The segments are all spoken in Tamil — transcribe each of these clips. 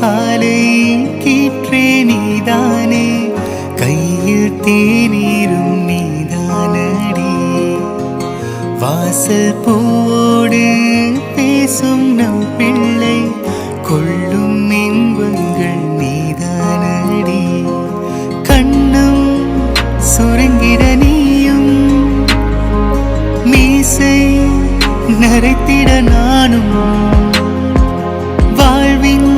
காலை கீற்றே நீதானே, கையில் தேநீரும் நீதானடி. வாசல் பூவோடு பேசும் நம் பிள்ளை, கொள்ளும் இன்பங்கள் நீதானடி. கண்ணும் சுருங்கிட நீயும், மீசை நரைத்திட நானும், வாழ்வின்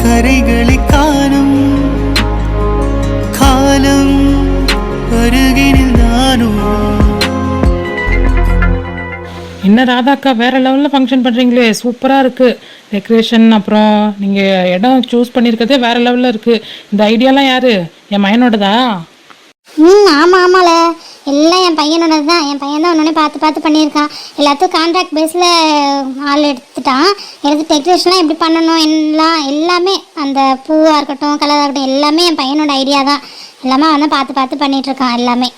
கரைகளை காணும் காலம் அருகினில் நானும். என்ன ராதாக்கா வேற லெவலில் ஃபங்க்ஷன் பண்ணுறீங்களே, சூப்பராக இருக்குது டெக்கரேஷன். அப்புறம் நீங்கள் இடம் சூஸ் பண்ணியிருக்கிறதே வேற லெவலில் இருக்குது. இந்த ஐடியாலாம் யாரு, என் மயனோடதா? ஆமாம் ஆமாம்ல, எல்லாம் என் பையனோடது தான். என் பையன் தான் ஒன்னொன்னே பார்த்து பார்த்து பண்ணியிருக்கான். எல்லாத்துக்கும் கான்ட்ராக்ட் பேஸில் ஆள் எடுத்துட்டான். எடுத்து டெக்கரேஷன்லாம் எப்படி பண்ணணும் எல்லாமே, அந்த பூவாக இருக்கட்டும் கலராக இருக்கட்டும் எல்லாமே என் பையனோட ஐடியா தான். எல்லாமே வந்து பார்த்து பார்த்து பண்ணிகிட்ருக்கான் எல்லாமே.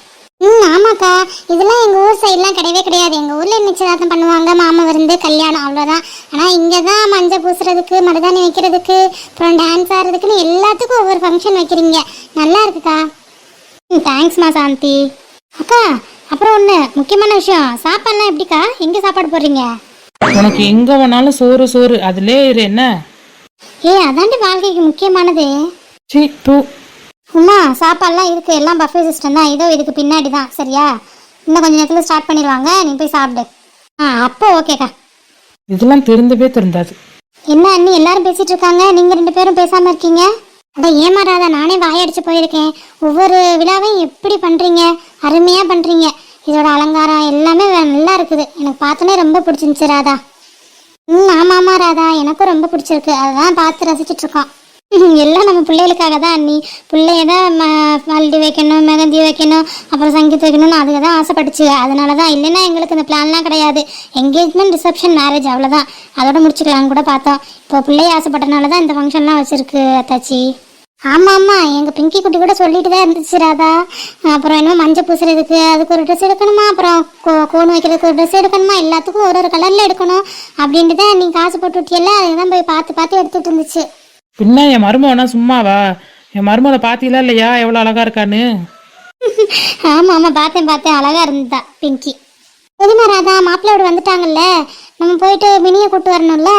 ஆமாக்கா, இதெல்லாம் எங்கள் ஊர் சைட்லாம் கிடையவே கிடையாது. எங்கள் ஊரில் நிச்சயதார்த்தம் பண்ணுவாங்க, மாமா விருந்து, கல்யாணம், அவ்வளோதான். ஆனால் இங்கே தான் மஞ்சள் பூசுறதுக்கு, மருதாணி வைக்கிறதுக்கு, அப்புறம் டான்ஸ் ஆடுறதுக்குன்னு எல்லாத்துக்கும் ஒவ்வொரு ஃபங்க்ஷன் வைக்கிறீங்க. நல்லா இருக்குக்கா. தேங்க்ஸ்மா சாந்தி. அக்கா அப்புறம் ஒன்று முக்கியமான விஷயம், சாப்பாடுலாம் எப்படிக்கா, எங்கே சாப்பாடு போடுறீங்க? உனக்கு எங்கே வேணாலும் சோறு சோறு, அதுலேயே இரு என்ன. அதாண்டி வாழ்க்கைக்கு முக்கியமானது. சி தூ. உமா, சாப்பாடுலாம் இருக்குது, எல்லாம் பஃபே சிஸ்டம் தான். இதோ இதுக்கு பின்னாடி தான், சரியா? இன்னும் கொஞ்சம் நேரத்தில் ஸ்டார்ட் பண்ணிடுவாங்க, நீ போய் சாப்பிடு. அப்போ ஓகேக்கா. இதெல்லாம் திருந்தவே திருந்தாது. என்ன அண்ணி எல்லாரும் பேசிட்டு இருக்காங்க, நீங்கள் 2 பேரும் பேசாமல் இருக்கீங்க? அதான் ஏமாறாதா, நானே வாயடிச்சு போயிருக்கேன். ஒவ்வொரு விழாவையும் எப்படி பண்ணுறீங்க, அருமையாக பண்ணுறீங்க. இதோட அலங்காரம் எல்லாமே நல்லா இருக்குது. எனக்கு பார்த்தோன்னே ரொம்ப பிடிச்சிருந்துச்சு ராதா. ஆமாம் ஆமாம் ராதா, எனக்கும் ரொம்ப பிடிச்சிருக்கு. அதான் பார்த்து ரசிச்சுட்டு இருக்கோம். எல்லாம் நம்ம பிள்ளைகளுக்காக தான் அண்ணி. பிள்ளைய தான் மல்டி வைக்கணும், மெகந்தி வைக்கணும், அப்புறம் சங்கீத் வைக்கணும்னு அதுக்கு தான் ஆசைப்பட்டுச்சு. அதனால தான். இல்லைன்னா எங்களுக்கு இந்த பிளான்லாம் கிடையாது. என்கேஜ்மெண்ட், ரிசப்ஷன், மேரேஜ் அவ்வளோதான். அதோட முடிச்சுக்கலான்னு கூட பார்த்தோம். இப்போ பிள்ளைய ஆசைப்பட்டனால தான் இந்த ஃபங்க்ஷன்லாம் வச்சுருக்கு அத்தாச்சி. ஆமாம் ஆமாம், எங்கள் பிங்கி குட்டி கூட சொல்லிட்டு தான் இருந்துச்சு ராதா. அப்புறம் என்னமோ மஞ்சள் பூசுறதுக்கு அதுக்கு ஒரு ட்ரெஸ் எடுக்கணுமா, அப்புறம் கோன் வைக்கிறதுக்கு ஒரு ட்ரெஸ் எடுக்கணுமா, எல்லாத்துக்கும் ஒரு கலரில் எடுக்கணும் அப்படின்ட்டு தான் நீ காசு போட்டு விட்டியல்ல, அதுதான் போய் பார்த்து பார்த்து எடுத்துகிட்டு இருந்துச்சு. பின்ன என் மருமகனா சும்மாவா? என் மருமகளை பார்த்தீங்களா இல்லையா, எவ்வளோ அழகா இருக்கான்னு? ஆமாம் ஆமாம், பார்த்தேன், அழகா இருந்தா பிங்கி. எதுமா ராதா, மாப்பிள்ளையோட வந்துட்டாங்கல்ல, நம்ம போயிட்டு மினியை கூப்பிட்டு வரணும்ல.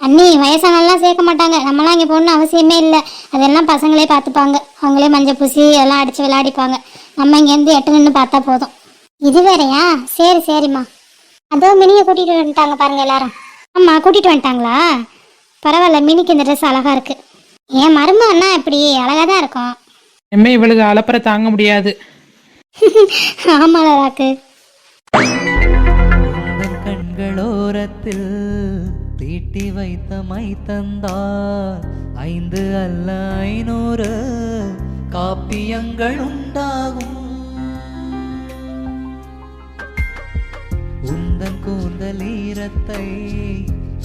அண்ணி வயசானெல்லாம் சேர்க்க மாட்டாங்க, நம்மளாம் இங்கே போகணுன்னு அவசியமே இல்லை. அதெல்லாம் பசங்களே பார்த்துப்பாங்க. அவங்களே மஞ்சள் பூசி எல்லாம் அடித்து விளையாடிப்பாங்க. நம்ம இங்கேருந்து எட்டு நின்று பார்த்தா போதும். இது வேறையா? சரிம்மா. அதோ மினியை கூட்டிகிட்டு வந்துட்டாங்க பாருங்க எல்லாரும். ஆமாம், கூட்டிகிட்டு வந்துட்டாங்களா? பரவாயில்ல, மினிக்கு இந்த ட்ரெஸ் அழகா இருக்கு. என் மருமகன்னா இப்படி அழகா தான் இருக்கும். எம்மே இவளுக்கு அலப்பற தாங்க முடியாது. ஆமாக்கு. கண்களோரத்தில் தீட்டி வைத்த மை தந்தார் 5 அல்ல 500 காப்பியங்கள் உண்டாகும். உந்தன் கூந்தலீரத்தை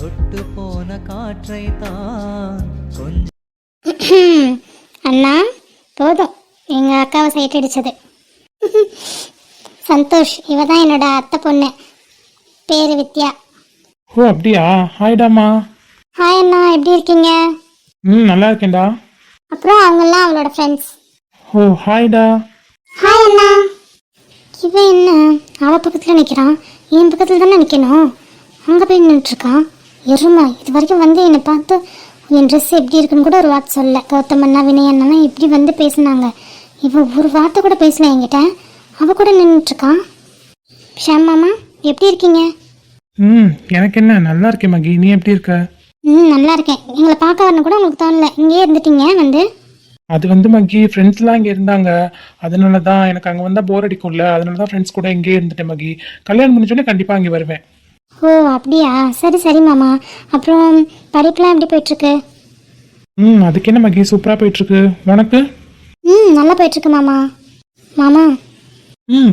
தொட்டு போன காற்றை தான் கொஞ்சம். அண்ணா போதும், எங்க அக்காவை சைட் அடிச்சது. சந்தோஷ், இவ தான் என்னோட அத்தை பொண்ணு, பேரு வித்யா. ஓ அப்படியா? ஹாய்டாமா. ஹாய் அண்ணா, எப்படி இருக்கீங்க? நல்லா இருக்கேன்டா. அப்புறம் அவங்கெல்லாம் அவளோட ஃப்ரெண்ட்ஸ். ஓ ஹாய்டா. ஹாய் அண்ணா. இவன் என்ன அவ பக்கத்தில் நிற்கிறான், என் பக்கத்தில் தானே நிற்கணும். அங்கே போய் நின்றுட்டுருக்கான். எருமா, இது வரைக்கும் வந்து என்னை பார்த்து என் ட்ரெஸ் எப்படி இருக்குன்னு கூட ஒரு வார்த்தை சொல்ல. கௌதம் அண்ணா, வினய் அண்ணாலாம் எப்படி வந்து பேசினாங்க. இவன் ஒரு வார்த்தை கூட பேசல என்கிட்ட. அவ கூட நின்றுட்டுருக்கான். ஷாம் மாமா, எப்படி இருக்கீங்க? எனக்கு என்ன, நல்லா இருக்கேன் மகி. நீ எப்படி இருக்க? நல்லா இருக்கேன். எங்களை பார்க்க வரணும் கூட உங்களுக்கு தோணல, இங்கேயே இருந்துட்டீங்க வந்து. அது வந்து மகி, ஃப்ரெண்ட்ஸ்லாம் இங்கே இருந்தாங்க, அதனால தான். எனக்கு அங்கே வந்தால் போர் அடிக்கும்ல, அதனால தான் ஃப்ரெண்ட்ஸ் கூட இங்கேயே இருந்துட்டேன் மகி. கல்யாணம் முடிஞ்சோடனே கண்டிப்பாக இங்கே வருவேன். ஓ அப்படியா? சரி மாமா. அப்புறம் படிப்புலாம் எப்படி போயிட்டுருக்கு? அதுக்கு என்ன மகி, சூப்பராக போயிட்டுருக்கு. உனக்கு? நல்லா போயிட்டுருக்கு மாமா.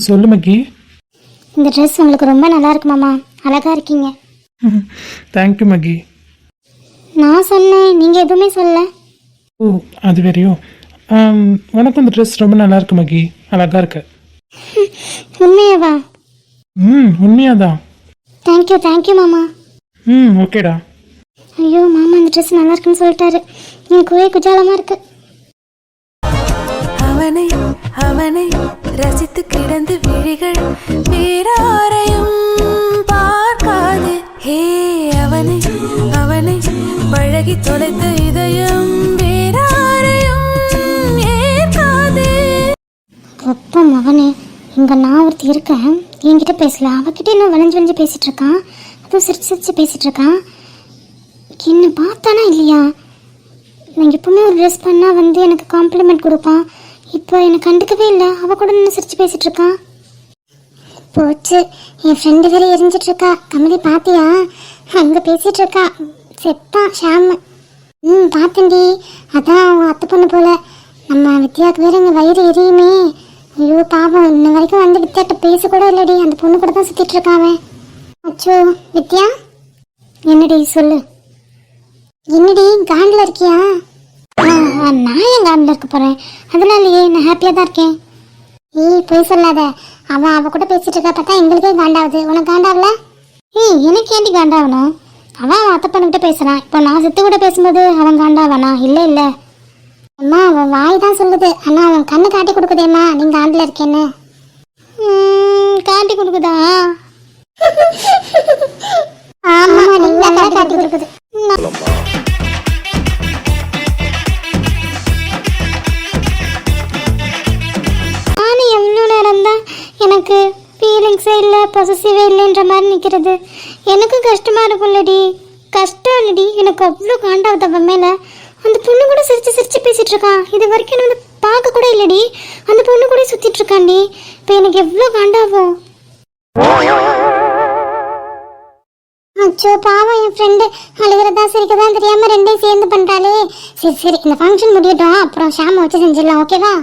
சொல்லு மகி. இந்த ட்ரெஸ் உங்களுக்கு ரொம்ப நல்லா இருக்கு மாமா, அழகா இருக்கீங்க. தேங்க்யூ மகி. நான் சொன்னேன், நீங்கள் எதுவுமே சொல்ல. ஓ அது வேறையோ. உனக்கும் இந்த ட்ரெஸ் ரொம்ப நல்லா இருக்கு மகி, அழகா இருக்கு. உண்மையாவா? உண்மையாதான். தேங்க்யூ மாமா. ஓகேடா. ஐயோ மாமா, இந்த ட்ரெஸ் நல்லா இருக்குன்னு சொல்லிட்டாரு. எனக்கு ஒரே குஜாலமாக இருக்கு. அவனை அவனை ரசித்து கிடந்து விழிகள் வேறாரையும் பார்க்காது. ஹே அவனை அவனை பழகி தொலைத்த இதயம் வேறாரையும் ஏற்காது. அப்பா மகனே, இங்கே நான் ஒருத்தி இருக்கேன், என்கிட்ட பேசல, அவகிட்ட இன்னும் வளைஞ்சு வளைஞ்சு பேசிகிட்டு இருக்கான். அதுவும் சிரிச்சு சிரிச்சு பேசிகிட்டு இருக்கான். என்ன பார்த்தானா இல்லையா? நான் எப்பவுமே ஒரு ட்ரெஸ் பண்ணால் வந்து எனக்கு காம்ப்ளிமெண்ட் கொடுப்பான். இப்போ எனக்கு கண்டுக்கவே இல்லை, அவள் கூட நின்று சிரிச்சு பேசிகிட்டு இருக்கான். போச்சு, என் ஃப்ரெண்டு வேற எரிஞ்சிட்டு இருக்கா. கமலி பாத்தியா? அங்கே பேசிகிட்டு இருக்கா. செத்தான் ஷாம். பார்த்தேன்டி. அதான் அவன் அத்தை பொண்ணு போல. நம்ம வித்யாவுக்கு வேற இங்கே வயிறு எரியுமே. ஐயோ பாவம், இன்ன வரைக்கும் வந்து வித்யாட்ட பேச கூட இல்லடி. அந்த பொண்ணு கூட தான் சுற்றிட்டு இருக்காவே. அச்சோ வித்யா, என்னடி சொல்லு. என்னடி காண்டில் இருக்கியா? நான் என் காண்டில் இருக்க போகிறேன், அதனாலயே நான் ஹாப்பியாக தான் இருக்கேன். போய் சொல்லாத. அவள் கூட பேசிட்டு இருக்கா, பார்த்தா எங்களுக்கே காண்டாகுது. உனக்கு காண்டாகல? எனக்கு ஏண்டி காண்டாகணும்? அவன் அத்தை பண்ணிக்கிட்ட பேசுகிறான். இப்போ நான் சித்து கூட பேசும்போது அவன் காண்டாவானா? இல்லை இல்லை அம்மா, அவன் வாய் தான் சொல்லுது. ஆனால் அவன் கண்ணு காட்டி கொடுக்குதேம்மா நீங்கள் காண்டில் இருக்கேன்னு. காட்டி கொடுக்குதா? ஆமாம், நீங்கள் காட்டி கொடுக்குது. நானும் எவ்வளோ நேரம் தான் எனக்கு ஃபீலிங்ஸே இல்லை, பொசசிவே இல்லைன்ற மாதிரி நிற்கிறது. எனக்கும் கஷ்டமாக இருக்கும்லடி. கஷ்டம் இல்லடி, எனக்கு அவ்வளோ காண்டாகுது அவன் மேலே. அந்த பொண்ணு கூட சிரிச்சு சிரிச்சு பேசிகிட்டு இருக்கான். இது வரைக்கும் எனக்கு பார்க்க கூட இல்லடி. அந்த பொண்ணு கூட சுற்றிட்டு இருக்காண்டி. இப்போ எனக்கு எவ்வளோ காண்டாகும். அச்சோ பாவம், என் ஃப்ரெண்டு அழுகிறதா சிரிக்கதான் தெரியாமல் ரெண்டையும் சேர்ந்து பண்ணுறாளே. சரி சரி, இந்த ஃபங்க்ஷன் முடியட்டும், அப்புறம் ஷாமை வச்சு செஞ்சிடலாம், ஓகேவா?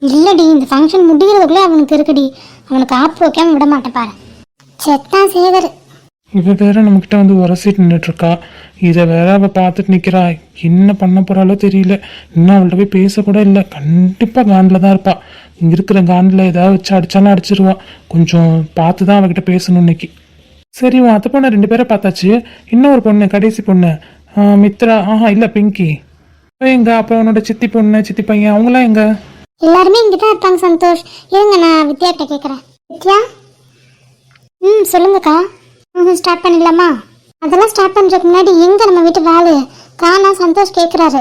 இல்லடி, இந்த ஃபங்க்ஷன் முடிகிறதுக்குள்ளே அவனுக்கு இருக்குடி. அவனுக்கு ஆப்பு வைக்காம விட மாட்டேன் பாரு. செத்தான் சேகர். இவ வேற நம்மக்கிட்ட வந்து உரசிட்டு நின்றுட்டுருக்கா. இதை வேற அவள் பார்த்துட்டு நிற்கிறா. என்ன பண்ண போகிறாலோ தெரியல. இன்னும் அவள்கிட்ட போய் பேசக்கூட இல்லை. கண்டிப்பாக காண்டில் தான் இருப்பாள். இங்கே இருக்கிற காண்டில் ஏதாவது வச்சு அடித்தாலும் அடிச்சிருவா. கொஞ்சம் பார்த்து தான் அவகிட்ட பேசணும் இன்னைக்கு. சரி, உன் அத்தை பொண்ணு 2 பேரை பார்த்தாச்சு. இன்னொரு பொண்ணு, கடைசி பொண்ணு மித்ரா. இல்லை பிங்கி. எங்க அப்போ உன்னோட சித்தி பொண்ணு, சித்தி பையன், அவங்களாம் எங்க? எல்லாருமே இங்கே தான் இருப்பாங்க சந்தோஷ். இருங்க, நான் வித்யாட்ட கேட்குறேன். வித்யா, சொல்லுங்கக்கா. ஸ்டார்ட் பண்ணிடலாமா? அதெல்லாம் ஸ்டார்ட் பண்ணுறதுக்கு முன்னாடி எங்கே நம்ம வீட்டு வேலை காணா? சந்தோஷ் கேட்குறாரு.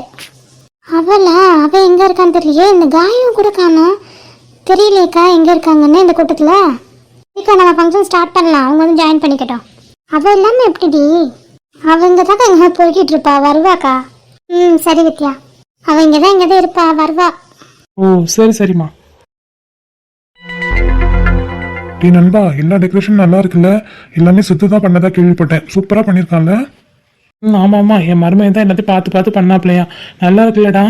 அவளா? அவள் எங்கே இருக்கான்னு தெரியலையே. இந்த காயம் கூட காணோம். தெரியலையேக்கா எங்கே இருக்காங்கன்னு இந்த கூட்டத்தில். சரிக்கா, நம்ம ஃபங்க்ஷன் ஸ்டார்ட் பண்ணலாம். அவங்க வந்து ஜாயின் பண்ணிக்கட்டும். அவள் இல்லாமல் எப்படிடி? அவள் இங்கே தான் எங்கே போய்கிட்டு இருப்பா. வருவாக்கா? சரி வித்யா, அவள் இங்கே தான் இருப்பா, வருவா. ஓ சரி சரிம்மா. டீ நண்பா, எல்லா டெக்கரேஷனும் நல்லா இருக்குல்ல? எல்லாமே சுத்து தான் பண்ணதா கேள்விப்பட்டேன். சூப்பராக பண்ணியிருக்கான்ல? ஆமாம் ஆமாம், என் மருமையை தான் எல்லாத்தையும் பார்த்து பார்த்து பண்ணாப்லையா. நல்லா இருக்குல்லடா?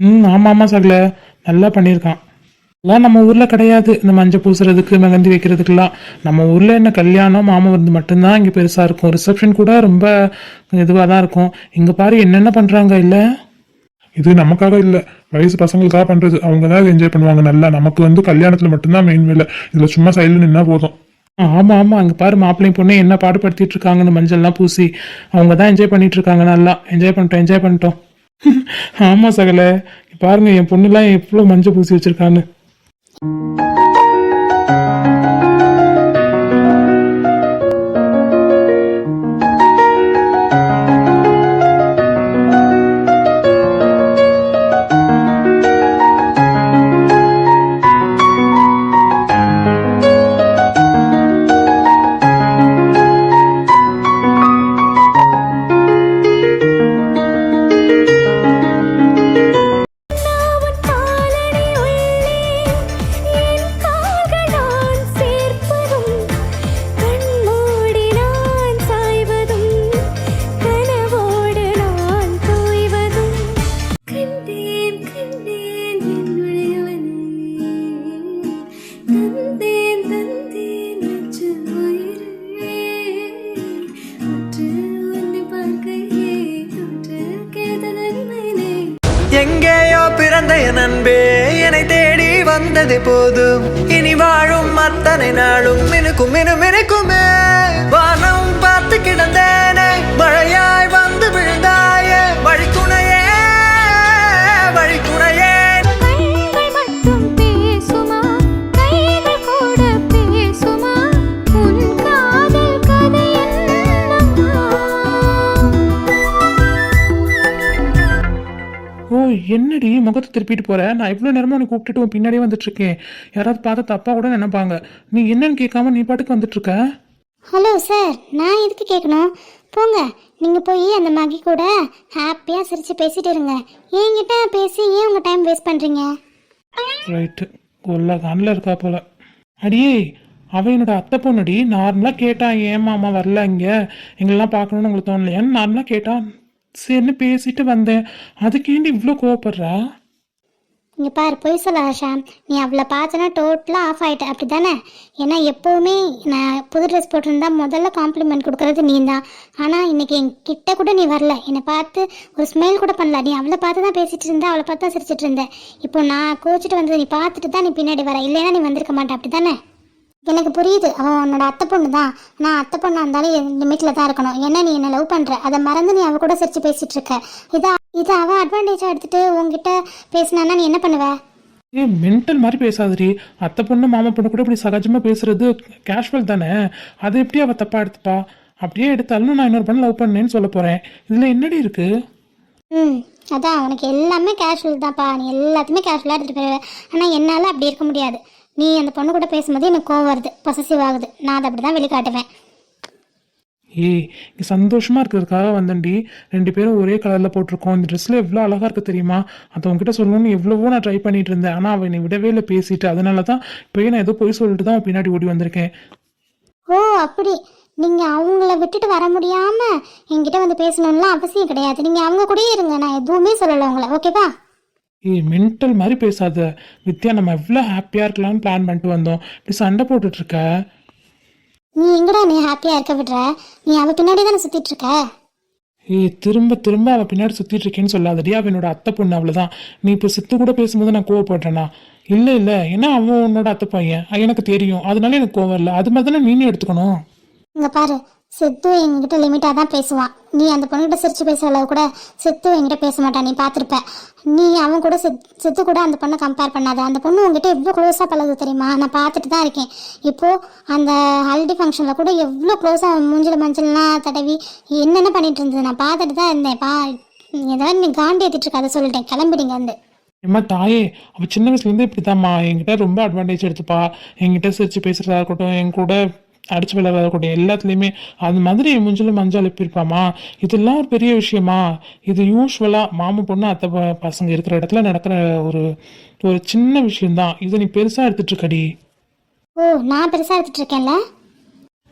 ஆமாம் ஆமாம் சகல, நல்லா பண்ணியிருக்கான். எல்லாம் நம்ம ஊரில் கிடையாது, இந்த மஞ்சள் பூசுறதுக்கு மெகந்தி வைக்கிறதுக்கெல்லாம். நம்ம ஊரில் என்ன கல்யாணம் மாமா வந்து மட்டும்தான் இங்கே பெருசாக இருக்கும். ரிசப்ஷன் கூட ரொம்ப இதுவாக தான் இருக்கும். இங்கே பாரு என்னென்ன பண்ணுறாங்க இல்லை? இது நமக்காக இல்லை, வயசு பசங்களுக்காக பண்ணுறது. அவங்க தான் என்ஜாய் பண்ணுவாங்க நல்லா. நமக்கு வந்து கல்யாணத்தில் மட்டும்தான் மெயின் வேலை. இதில் சும்மா சைடில் நின்னா போதும். ஆமாம் ஆமாம், அங்கே பாரு மாப்பிள்ளையும் பொண்ணு என்ன பாடுபடுத்திட்டு இருக்காங்கன்னு மஞ்சள்லாம் பூசி. அவங்க தான் என்ஜாய் பண்ணிட்டு இருக்காங்க. நல்லா என்ஜாய் பண்ணிட்டோம். ஆமாம் சகல, பாருங்க என் பொண்ணுலாம் எவ்வளோ மஞ்சள் பூசி வச்சிருக்கான்னு. எங்கேயோ பிறந்த என் அன்பே என்னை தேடி வந்தது போதும். இனி வாழும் அத்தனை நாளும் மினுக்குமே. வானம் பார்த்து கிடந்தேனே, மழையாய் வந்து விழுந்தாய். என்னடி முகத்தை திருப்பிட்டு போற? நான் இவ்வளோ நேரமா உன்னை கூப்பிட்டுட்டு உன் பின்னாடியே வந்துட்டு இருக்கேன். யாராவது பார்த்தா தப்பா கூட நினைப்பாங்க. நீ என்னன்னு கேட்காம நீ பாட்டுக்கு வந்துட்டு இருக்க. ஹலோ சார், நான் எதுக்கு கேட்கணும்? போங்க, நீங்கள் போய் அந்த மகி கூட ஹாப்பியாக சிரித்து பேசிட்டு இருங்க. என்கிட்ட பேசி ஏன் உங்கள் டைம் வேஸ்ட் பண்ணுறீங்க? ரைட்டு, கொல்ல கண்ணில் இருக்கா போல. அடியே, அவன் என்னோட அத்தை பொண்ணுடி. நார்மலாக கேட்டான், ஏன் மாமா வரல இங்கே, எங்களெல்லாம் பார்க்கணுன்னு உங்களுக்கு தோணலையான்னு நார்மலாக கேட்டான். சரின்னு பேசிட்டு வந்தேன். அதுக்கேண்டி இவ்வளோ கோவப்படுறா? இங்கே பாரு, பொய் சொல்லாத ஷாம். நீ அவளை பார்த்தனா டோட்டலாக ஆஃப் ஆகிட்ட, அப்படி தானே? ஏன்னா எப்போவுமே நான் புது ட்ரெஸ் போட்டிருந்தா முதல்ல காம்ப்ளிமெண்ட் கொடுக்கறது நீ தான். ஆனால் இன்னைக்கு என்கிட்ட கூட நீ வரல, என்னை பார்த்து ஒரு ஸ்மைல் கூட பண்ணல. நீ அவளை பார்த்து தான் பேசிட்டு இருந்த, அவளை பார்த்து தான் சிரிச்சிட்டு இருந்த. இப்போ நான் கோச்சிட்டு வந்தது நீ பார்த்துட்டு தான் நீ பின்னாடி வர, இல்லைன்னா நீ வந்திருக்க மாட்டேன், அப்படி தானே? எனக்கு புரியுது, அவன் உன்னோட அத்தை பொண்ணு தான். நான் அத்தை பொண்ணாக இருந்தாலும் என் லிமிட்டில் தான் இருக்கணும். ஏன்னா நீ என்னை லவ் பண்ணுற, அதை மறந்து நீ அவள் கூட சிரிச்சு பேசிகிட்டு இருக்க. இதை அவள் அட்வான்டேஜாக எடுத்துகிட்டு உங்ககிட்ட பேசினான்னா நீ என்ன பண்ணுவ? மென்டல் மாதிரி பேசாதடி. அத்தை பொண்ணு மாமா பொண்ணு கூட இப்படி சகஜமாக பேசுறது கேஷுவல் தானே. அதை எப்படி அவள் தப்பாக எடுத்துப்பா? அப்படியே எடுத்தாலும் நான் இன்னொரு பொண்ணு லவ் பண்ணேன்னு சொல்ல போகிறேன். இதில் என்னடி இருக்கு? அதான் உனக்கு எல்லாமே கேஷுவல் தான்ப்பா. நீ எல்லாத்தையுமே கேஷுவலாக எடுத்துகிட்டு போயிடுவேன். ஆனால் என்னால் அப்படி இருக்க முடியாது. நீ அந்த பொண்ணு கூட பேசும்போது எனக்கு கோவம் வருது, பொசசிவ் ஆகுது. நான் அதை அப்படி தான் வெளிக்காட்டுவேன். ஏய், இங்கே சந்தோஷமாக இருக்கிறதுக்காக வந்தேன்டி. 2 பேரும் ஒரே கலரில் போட்டிருக்கோம். இந்த ட்ரெஸ்ஸில் எவ்வளோ அழகாக இருக்குது தெரியுமா? அதை உங்ககிட்ட சொல்லணும்னு எவ்வளவோ நான் ட்ரை பண்ணிட்டு இருந்தேன். ஆனால் அவன் என்னை விடவே இல்லை பேசிட்டு. அதனால தான் இப்போயே நான் ஏதோ போய் சொல்லிட்டு தான் பின்னாடி ஓடி வந்திருக்கேன். ஓ அப்படி. நீங்கள் அவங்கள விட்டுட்டு வர முடியாமல் என்கிட்ட வந்து பேசணும்லாம் அவசியம் கிடையாது. நீங்கள் அவங்க கூடயே இருங்க, நான் எதுவுமே சொல்லலை உங்களை, ஓகேவா? ஏய், மென்டல் மாதிரி பேசாத வித்யா. நம்ம எவ்வளோ ஹாப்பியாக இருக்கலாம்னு பிளான் பண்ணிட்டு வந்தோம். இப்படி சண்டை போட்டுட்ருக்க. நீ எங்கடா நீ ஹாப்பியாக இருக்க விடுற? நீ அவள் பின்னாடி தானே சுற்றிட்டு இருக்க. ஏய், திரும்ப திரும்ப அவள் பின்னாடி சுற்றிட்டு இருக்கேன்னு சொல்லாதடி. அவன் என்னோட அத்தை பொண்ணு, அவ்வளோதான். நீ இப்போ சித்து கூட பேசும்போது நான் கோவப்படுறேனா? இல்லை இல்லை, ஏன்னா அவன் உன்னோட அத்தை பையன், எனக்கு தெரியும். அதனால எனக்கு கோவம் இல்லை. அது மாதிரி தானே நீனே எடுத்துக்கணும். இங்கே பாரு, சித்து எங்ககிட்ட லிமிட்டாக தான் பேசுவான். நீ அந்த பொண்ணுகிட்ட சிரிச்சு பேசுகிற அளவு கூட சித்து என்கிட்ட பேச மாட்டான், நீ பார்த்துருப்ப. நீ அவன் கூட சித்து கூட அந்த பொண்ணை கம்பேர் பண்ணாத. அந்த பொண்ணு உங்ககிட்ட எவ்வளோ க்ளோஸாக பழகுது தெரியுமா? நான் பார்த்துட்டு தான் இருக்கேன். இப்போது அந்த ஹல்டி ஃபங்க்ஷனில் கூட எவ்வளோ க்ளோஸாக மூஞ்சில் மஞ்சள்லாம் தடவி என்னென்ன பண்ணிட்டு இருந்தது நான் பார்த்துட்டு தான் இருந்தேன். ஏதாவது நீ காண்டி ஏற்றிட்டு இருக்க, அதை சொல்லிட்டேன். கிளம்பிடுங்க வந்து. ஏம்மா தாயே, அவள் சின்ன வயசுலேருந்து இப்படிதாம்மா. என்கிட்ட ரொம்ப அட்வான்டேஜ் எடுத்துப்பா. என்கிட்ட சிரிச்சு பேசுகிறதா இருக்கட்டும், என் கூட அடிச்சு விளையாடுறதா இருக்கட்டும், எல்லாத்துலேயுமே அது மாதிரி என் மூஞ்சில் மஞ்சள் அனுப்பியிருப்பாமா. இதெல்லாம் ஒரு பெரிய விஷயமா? இது யூஸ்வலாக மாமா பொண்ணு அத்தை பசங்க இருக்கிற இடத்துல நடக்கிற ஒரு ஒரு சின்ன விஷயம்தான். இதை நீ பெருசாக எடுத்துட்டு இருக்கடி. ஓ, நான் பெருசாக எடுத்துட்டு இருக்கேன்ல.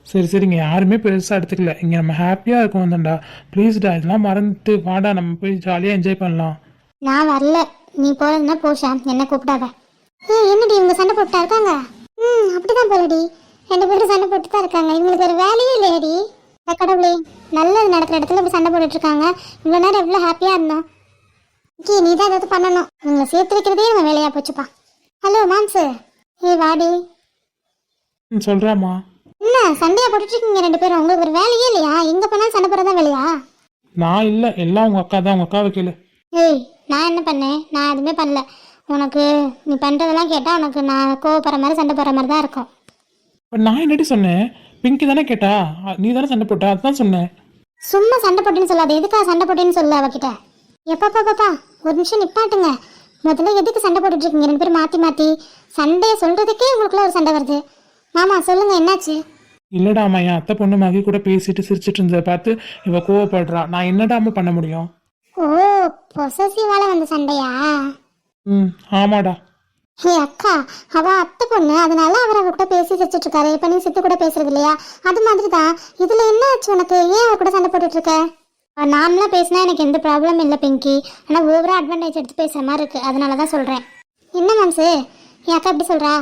சரி சரிங்க, யாருமே பெருசாக எடுத்துக்கல. இங்கே நம்ம ஹாப்பியாக இருக்கோம் வந்தோம்டா. ப்ளீஸ்டா, இதெல்லாம் மறந்துட்டு வாடா, நம்ம போய் ஜாலியாக என்ஜாய் பண்ணலாம். நான் வரல, நீ போகிறதுனா போஷா, என்ன கூப்பிடாத. என்னடி இவங்க சண்டை போட்டா இருக்காங்க? அப்படிதான் போலடி, 2 பேரும் சண்டை போட்டு தான் இருக்காங்க. இவங்களுக்கு ஒரு வேலையே இல்லையடி. கடவுளே, நல்லது நடக்கிற இடத்துல இப்படி சண்டை போட்டுட்டு இருக்காங்க. இவ்வளோ நேரம் எவ்வளோ ஹாப்பியாக இருந்தோம். நீ தான் ஏதாவது பண்ணணும். இவங்களை சேர்த்து வைக்கிறதே நம்ம வேலையாக போச்சுப்பா. ஹலோ மாம்சு, வாடி. சொல்கிறாம்மா. என்ன சண்டையாக போட்டுட்டு இருக்கீங்க 2 பேரும்? உங்களுக்கு ஒரு வேலையே இல்லையா? எங்கே போனாலும் சண்டை போடுறதா வேலையா? நான் இல்லை, எல்லாம் உங்கள் அக்கா தான். உங்கள் அக்காவை கேளு. நான் என்ன பண்ணேன்? நான் எதுவுமே பண்ணல. உனக்கு நீ பண்ணுறதெல்லாம் கேட்டால் உனக்கு நான் கோவப்படுற மாதிரி சண்டை போடுற மாதிரி தான் இருக்கும். நான் என்னடி சொன்னேன்? பிங்கி தானே கேட்டா, நீ தானே சண்டை போட்ட, அதுதான் சொன்னேன். சும்மா சண்டை போட்டேன்னு சொல்லாது. எதுக்காக சண்டை போட்டேன்னு சொல்ல அவகிட்ட. பாப்பா ஒரு நிமிஷம் நிப்பாட்டுங்க. முதல்ல எதுக்கு சண்டை போட்டுட்டு இருக்கீங்க 2 பேரும் மாற்றி மாற்றி? சண்டையை சொல்கிறதுக்கே உங்களுக்குள்ள ஒரு சண்டை வருது. மாமா சொல்லுங்க, என்னாச்சு? இல்லடாமா, என் அத்தை பொண்ணு மகி கூட பேசிட்டு சிரிச்சிட்டு இருந்ததை பார்த்து இவ கோவப்படுறா. நான் என்னடாம பண்ண முடியும்? ஓ, பொசசிவால வந்த சண்டையா? ஆமாடா. அக்கா, அவ அத்தை பொண்ணு, அதனால அவர் அவ கூட பேசி சிரிச்சிட்டு இருக்காரு. இப்ப நீ சித்து கூட பேசுறது இல்லையா? அது மாதிரி தான். இதுல என்ன ஆச்சு உனக்கு? ஏன் அவ கூட சண்டை போட்டுட்டு இருக்க? நார்மலா பேசினா எனக்கு எந்த ப்ராப்ளம் இல்லை பிங்கி. ஆனா ஓவரா அட்வான்டேஜ் எடுத்து பேசுற மாதிரி இருக்கு, அதனாலதான் சொல்றேன். என்ன மாம்சு, என் அக்கா எப்படி சொல்றா?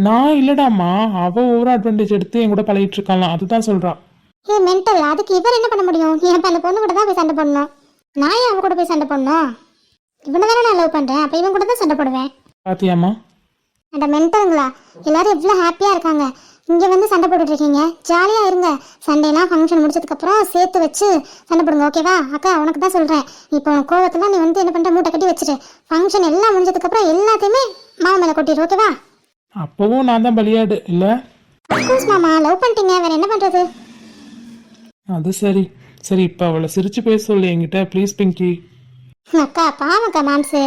நான் இல்லடாமா, அவ ஓவரா அட்வான்டேஜ் எடுத்து என் கூட பழகிட்டு இருக்கலாம், அதுதான் சொல்றா. மென்டல். அதுக்கு இவர் என்ன பண்ண முடியும்? நீ அப்ப அந்த பொண்ணு கூட தான் போய் சண்டை போடணும். நான் ஏன் அவ கூட போய் சண்டை போடணும்? இவனை தானே நான் லவ் பண்றேன், அப்ப இவன் கூட தான் சண்டை போடுவேன். பாத்தியாமா? அந்த மென்டலுங்களா, எல்லாரும் எவ்வளோ ஹாப்பியாக இருக்காங்க. இங்கே வந்து சண்டை போட்டுட்டு இருக்கீங்க. ஜாலியாக இருங்க. சண்டேலாம் ஃபங்க்ஷன் முடிச்சதுக்கப்புறம் சேர்த்து வச்சு சண்டை போடுங்க, ஓகேவா? அக்கா உனக்கு தான் சொல்கிறேன். இப்போ கோவத்தில் நீ வந்து என்ன பண்ணுற, மூட்டை கட்டி வச்சுட்டு ஃபங்க்ஷன் எல்லாம் முடிஞ்சதுக்கப்புறம் எல்லாத்தையுமே மாமா மேலே கொட்டிடு, ஓகேவா? அப்பவும் நான் தான் பலியாடு இல்ல? அஃப்கோர்ஸ் மாமா, லவ் பண்ணிட்டீங்க, வேற என்ன பண்ணுறது? அது சரி சரி, இப்போ அவளை சிரிச்சு பேச சொல்லு என்கிட்ட ப்ளீஸ் பிங்கி. அக்கா பாவக்கா மாம்சு,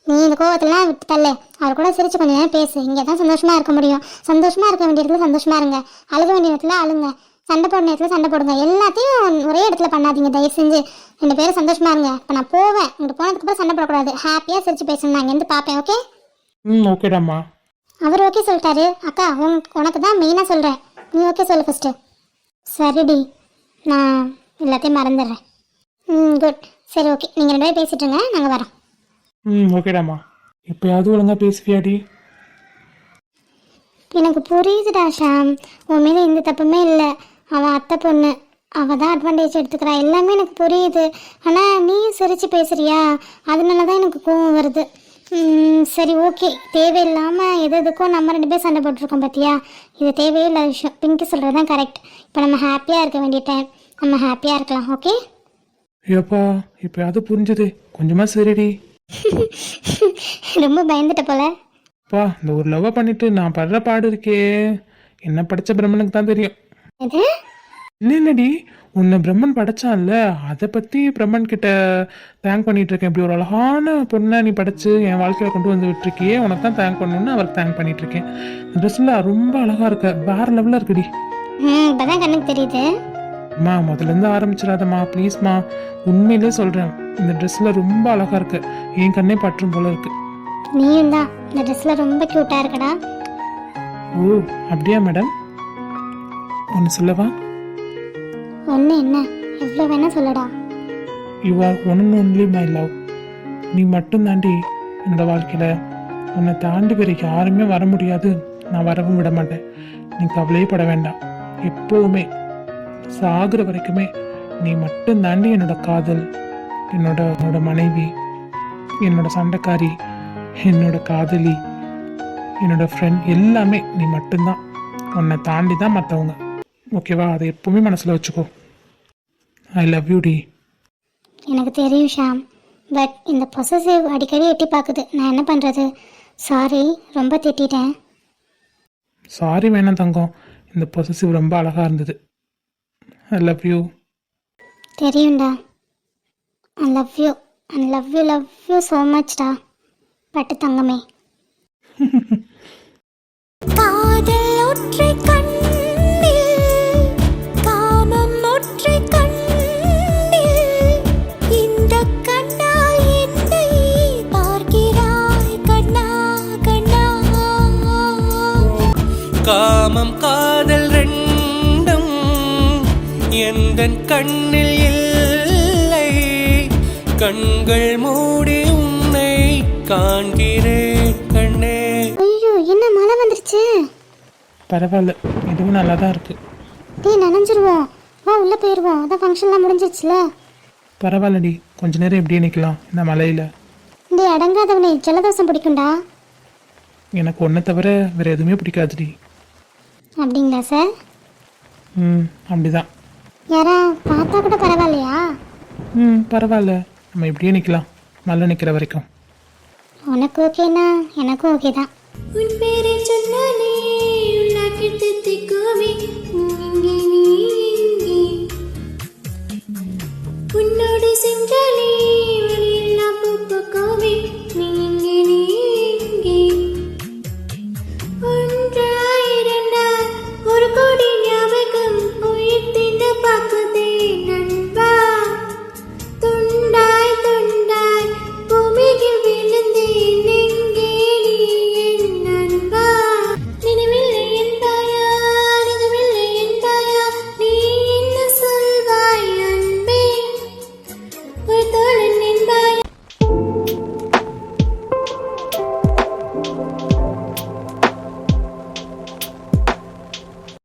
நீ இந்த கோவத்துலாம் விட்டு தள்ளு. அவர் கூட சிரிச்சு கொஞ்சம் நேரம் பேசு. இங்கே தான் சந்தோஷமா இருக்க முடியும். சந்தோஷமா இருக்க வேண்டிய இடத்துல சந்தோஷமா இருங்க, அழுக வேண்டிய இடத்துல அழுங்க, சண்டை போடுற நேரத்தில் சண்டை போடுங்க. எல்லாத்தையும் ஒரே இடத்துல பண்ணாதீங்க தயவு செஞ்சு. 2 பேரும் சந்தோஷமா இருங்க. இப்போ நான் போவேன், இங்கிட்டு போனதுக்கு அப்புறம் சண்டை போடக்கூடாது. ஹாப்பியாக சிரிச்சு பேசணும். நான் இங்கேருந்து பார்ப்பேன். ஓகே? ஓகேடாம்மா. அவர் ஓகே சொல்லிட்டாரு. அக்கா உனக்கு தான் மெயினாக சொல்கிறேன். நீ ஓகே சொல்லு ஃபஸ்ட்டு. சரிடி, நான் எல்லாத்தையும் மறந்துடுறேன். குட். சரி ஓகே, நீங்கள் 2 பேரும் பேசிட்டுருங்க, நாங்கள் வரோம். ஓகேடாம்மா. இப்போயாவது ஒழுங்கா பேசுவியாடி? எனக்கு புரியுதுடா ஷாம், உன் மேலே எந்த தப்புமே இல்லை. அவன் அத்தை பொண்ணு, அவள் தான் அட்வான்டேஜ் எடுத்துக்கிறா. எல்லாமே எனக்கு புரியுது. ஆனால் நீயும் சிரித்து பேசுறியா, அதனால தான் எனக்கு கோவம் வருது. சரி ஓகே, தேவையில்லாமல் எதுக்கும் நம்ம 2 பேரும் சண்டை போட்டிருக்கோம் பார்த்தியா, இது தேவையே இல்லாத விஷயம். பிங்கி சொல்கிறது தான் கரெக்ட். இப்போ நம்ம ஹாப்பியாக இருக்க வேண்டிய டைம், நம்ம ஹாப்பியாக இருக்கலாம். ஓகே? ஏப்பா இப்போயாவது புரிஞ்சுது, கொஞ்சமாக சரிடி. ரொம்ப பயந்துட்ட போல. அப்பா இந்த ஒரு லவ்வை பண்ணிட்டு நான் படுற பாடு இருக்கே, என்ன படித்த பிரம்மனுக்கு தான் தெரியும். எது? இல்லடி, உன்னை பிரம்மன் படைச்சான்ல, அதை பற்றி பிரம்மன் கிட்ட தேங்க் பண்ணிட்டு இருக்கேன். இப்படி ஒரு அழகான பொண்ணை நீ படைச்சு என் வாழ்க்கையில் கொண்டு வந்து விட்டுருக்கியே, உனக்கு தான் தேங்க் பண்ணணும்னு அவருக்கு தேங்க் பண்ணிட்டு இருக்கேன். இந்த ட்ரெஸ்ஸில் ரொம்ப அழகாக இருக்க, வேற லெவலில் இருக்குடி. இப்போதான் கண்ணுக்கு தெரியுது. அம்மா முதல்லேருந்து ஆரம்பிச்சிடாதம்மா ப்ளீஸ்மா, உண்மையிலே சொல்கிறேன், இந்த ட்ரெஸ்ஸில் ரொம்ப அழகாக இருக்கு, என் கண்ணே பற்றும் போல இருக்கு. நீயும் தான் இந்த ட்ரெஸ்ஸில் ரொம்ப க்யூட்டாக இருக்கடா. ஓ அப்படியா மேடம்? ஒன்று சொல்லவா? ஒன்று என்ன, எவ்வளோ வேணால் சொல்லடா. You are one and only my love. நீ மட்டும் தாண்டி என்னோட வாழ்க்கையில், உன்னை தாண்டி வேறு யாருமே வர முடியாது, நான் வரவும் விட மாட்டேன். நீ கவலையே பட வேண்டாம். எப்போவுமே சாகுற வரைக்குமே நீ மட்டும் தாண்டி என்னோட காதல், என்னோட மனைவி, என்னோட சண்டைக்காரி, என்னோட காதலி, என்னோட ஃப்ரெண்ட், எல்லாமே நீ மட்டும்தான். உன்னை தாண்டி தான் மற்றவங்க. ஓகேவா? அதை எப்பவுமே மனசில் வச்சுக்கோ. ஐ லவ் யூ டி. எனக்கு தெரியும் ஷாம், பட் இந்த பொசசிவ் அடிக்கடி எட்டி பார்க்குது. நான் என்ன பண்ணுறது? சாரி, ரொம்ப திட்டிட்டேன். சாரி வேணாம் தங்கம், இந்த பொசசிவ் ரொம்ப அழகாக இருந்தது. I love you. தெரியும்டா. I love you, I love you so மச்டா. பட்டு தங்கமே. காதல் ஒற்றை கண்ணில், காமம் ஒற்றை கண்ணில், இந்த கண்ணால் என்னை பார்க்கிறாய் கண்ணா கண்ணா. காமம் காதல் ரெண்டும் எந்தன் கண்ணில் இல்லை, கண்கள் மூடி உன்னை காண்கிறேன் கண்ணே. ஐயோ, என்ன மழை வந்துருச்சு. பரவாயில்ல, இதுவும் நல்லா தான் இருக்கு. டேய் நனைஞ்சிருவோம், வா உள்ளே போயிடுவோம். அதான் ஃபங்க்ஷன்லாம் முடிஞ்சிருச்சுல. பரவாயில்லடி, கொஞ்ச நேரம் எப்படியே நிற்கலாம் இந்த மலையில். டேய் அடங்காதவனே, ஜலதோஷம் பிடிக்கும்டா. எனக்கு ஒன்றை தவிர வேறு எதுவுமே பிடிக்காதுடி. அப்படிங்களா சார்? அப்படிதான். யாரா பார்த்தா கூட பரவாயில்லையா? பரவாயில்ல, நம்ம இப்படியே நிற்கலாம் மலை நிற்கிற வரைக்கும். உனக்கு ஓகேனா எனக்கும் ஓகே தான். உன் பேரை சொன்னாலே உன் நாக்கிட்டு திக்குமே, உன்